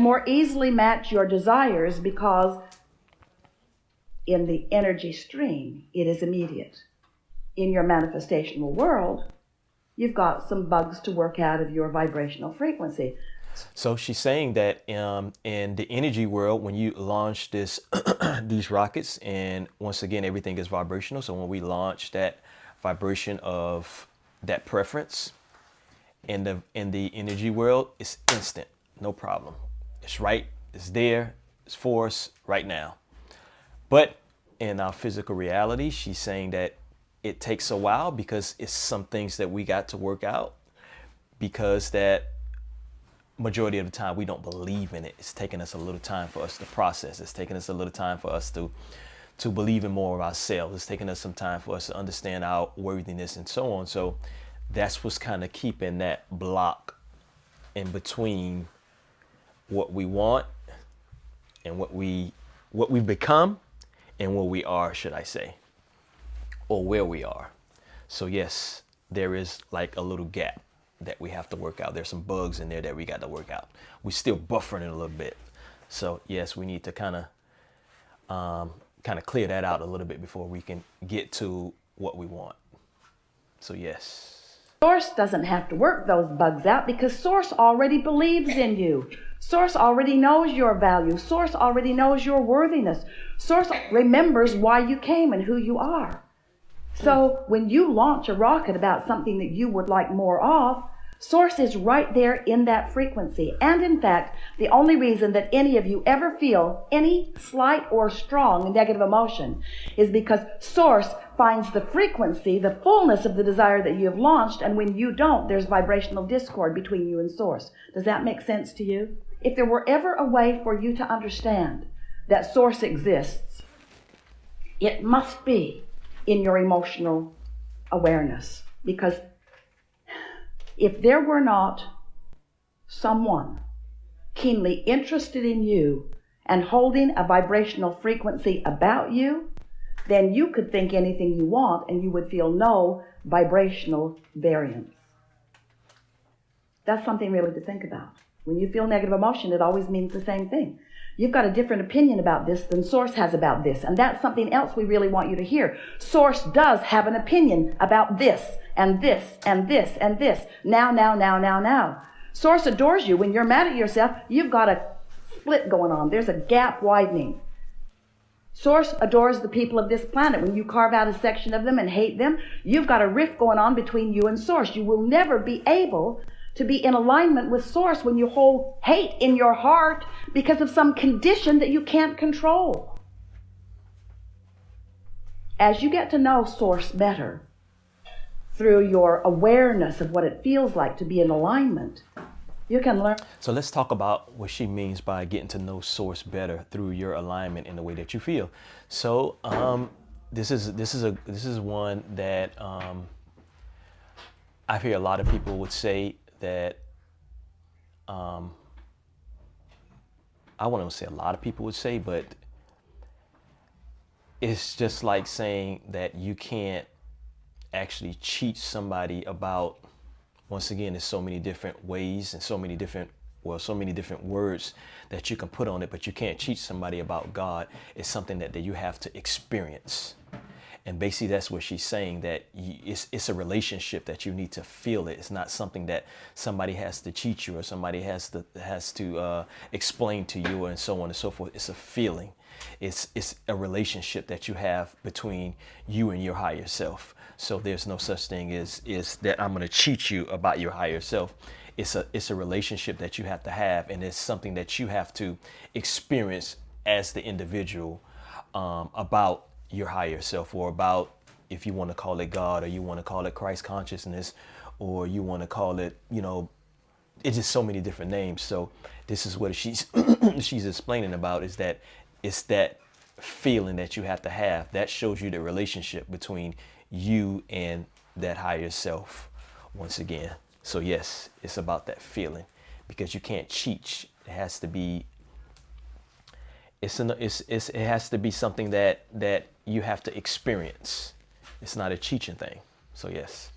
more easily match your desires because in the energy stream, it is immediate. In your manifestational world, you've got some bugs to work out of your vibrational frequency. So she's saying that in the energy world, when you launch these rockets, and once again, everything is vibrational. So when we launch that vibration of that preference in the energy world, it's instant, no problem. It's right, it's there, it's for us right now. But in our physical reality, she's saying that it takes a while because it's some things that we got to work out, because that majority of the time we don't believe in it. It's taking us a little time for us to process. It's taking us a little time for us to believe in more of ourselves. It's taking us some time for us to understand our worthiness and so on. So that's what's kind of keeping that block in between what we want and what we've become and what we are, should I say, or where we are. So yes, there is like a little gap that we have to work out. There's some bugs in there that we got to work out. We're still buffering it a little bit. So yes, we need to kind of clear that out a little bit before we can get to what we want. So yes. Source doesn't have to work those bugs out because Source already believes in you. Source already knows your value. Source already knows your worthiness. Source remembers why you came and who you are. So when you launch a rocket about something that you would like more of, Source is right there in that frequency. And in fact, the only reason that any of you ever feel any slight or strong negative emotion is because Source finds the frequency, the fullness of the desire that you have launched, and when you don't, there's vibrational discord between you and Source. Does that make sense to you? If there were ever a way for you to understand that Source exists, it must be in your emotional awareness. Because if there were not someone keenly interested in you and holding a vibrational frequency about you, then you could think anything you want and you would feel no vibrational variance. That's something really to think about. When you feel negative emotion, it always means the same thing. You've got a different opinion about this than Source has about this. And that's something else we really want you to hear. Source does have an opinion about this and this and this and this. Now. Source adores you. When you're mad at yourself, you've got a split going on. There's a gap widening. Source adores the people of this planet. When you carve out a section of them and hate them, you've got a rift going on between you and Source. You will never be able to be in alignment with Source when you hold hate in your heart because of some condition that you can't control. As you get to know Source better through your awareness of what it feels like to be in alignment, you can learn. So let's talk about what she means by getting to know Source better through your alignment in the way that you feel. So this is one that I hear a lot of people would say that I wouldn't say a lot of people would say, but it's just like saying that you can't actually cheat somebody about, once again, there's so many different ways and so many different words that you can put on it, but you can't cheat somebody about God. It's something that you have to experience. And basically that's what she's saying, that it's a relationship that you need to feel it. It's not something that somebody has to teach you or somebody has to explain to you and so on and so forth. It's a feeling. It's a relationship that you have between you and your higher self. So there's no such thing as that I'm going to cheat you about your higher self. It's a relationship that you have to have, and it's something that you have to experience as the individual about your higher self, or about, if you want to call it God, or you want to call it Christ consciousness, or you want to call it, it's just so many different names. So this is what she's she's explaining about, is that it's that feeling that you have to have that shows you the relationship between you and that higher self once again. So yes, it's about that feeling, because you can't cheat. It has to be it has to be something that you have to experience. It's not a teaching thing. So yes.